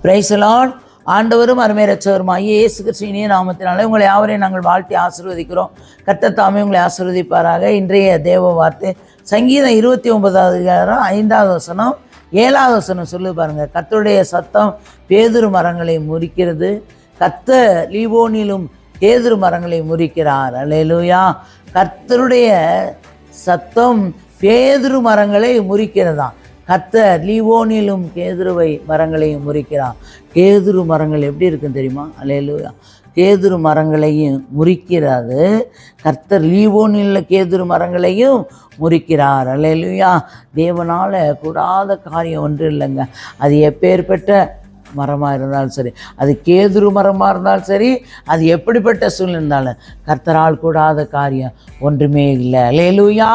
Praise the Lord. ஆண்டவரும் அருமை இரட்சகருமாகிய இயேசு கிறிஸ்துவின் நாமத்தினாலே உங்களை யாவரையும் நாங்கள் வாழ்த்தி ஆசீர்வதிக்கிறோம். கர்த்தர் தாமே உங்களை ஆசீர்வதிப்பாராக. இன்றைய தேவ வார்த்தை சங்கீதம் 29:5 7 சொல்லு பாருங்க. கர்த்தருடைய சத்தம் பேதுரு மரங்களை முறிக்கிறது. கர்த்தர் லீபோனிலும் கேதுரு மரங்களை முறிக்கிறார். அல்லேலூயா. கர்த்தருடைய சத்தம் பேதுரு மரங்களை முறிக்கிறதாம். கர்த்தர் லீவோனிலும் கேதுருவை மரங்களையும் முறிக்கிறார். கேதுரு மரங்கள் எப்படி இருக்குன்னு தெரியுமா? அல்லேலூயா. கேதுரு மரங்களையும் முறிக்கிறது. கர்த்தர் லீவோனில் கேதுரு மரங்களையும் முறிக்கிறார். அல்லேலூயா. தேவனால் கூடாத காரியம் ஒன்று இல்லைங்க. அது எப்பேற்பட்ட மரமாக இருந்தாலும் சரி, அது கேதுரு மரமாக இருந்தாலும் சரி, அது எப்படிப்பட்ட சூழ்நிலை இருந்தாலும் கர்த்தரால் கூடாத காரியம் ஒன்றுமே இல்லை. அல்லேலூயா.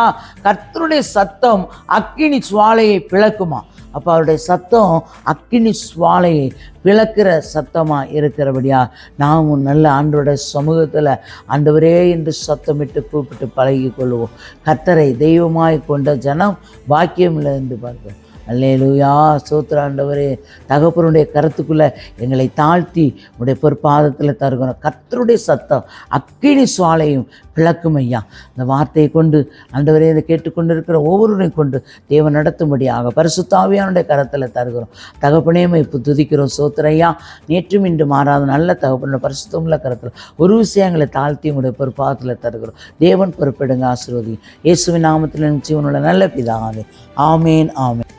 கர்த்தருடைய சத்தம் அக்கினி சுவாலையை பிளக்குமா? அப்போ அவருடைய சத்தம் அக்கினி சுவாலையை பிளக்கிற சத்தமாக இருக்கிறபடியா நாமும் நல்ல ஆண்டவருடைய சமூகத்தில் ஆண்டவரே என்று சத்தமிட்டு கூப்பிட்டு பழகி கொள்வோம். கர்த்தரை தெய்வமாய் கொண்ட ஜனம் பாக்கியம் இல்லை என்று பார்க்கிறோம். அல்லேலூயா. ஸ்தோத்திரம் ஆண்டவரே. தகப்பனுடைய கருத்துக்குள்ளே எங்களை தாழ்த்தி உடைய பொற்பாதத்தில் தருகிறோம். கர்த்தருடைய சத்தம் அக்கினி சுவாலையும் பிளக்கும் ஐயா. இந்த வார்த்தையை கொண்டு ஆண்டவரே இதை கேட்டுக்கொண்டு இருக்கிற ஒவ்வொருவரையும் கொண்டு தேவன் நடத்தும்படியாக பரிசுத்த ஆவியானுடைய கரத்தில் தருகிறோம். தகப்பனேமை இப்போ துதிக்கிறோம். ஸ்தோத்திரம் ஐயா. நேற்றும் இன்று மாறாத நல்ல தகப்பனுடைய பரிசுத்தமுள்ள கரத்தில் ஒரு விஷயங்களை தாழ்த்தி உடைய பொற்பாதத்தில் தருகிறோம். தேவன் பொறுப்பெடுங்க, ஆசீர்வதி. இயேசுவின் நாமத்தில் ஜீவனுள்ள நல்ல பிதாவே. ஆமேன், ஆமேன்.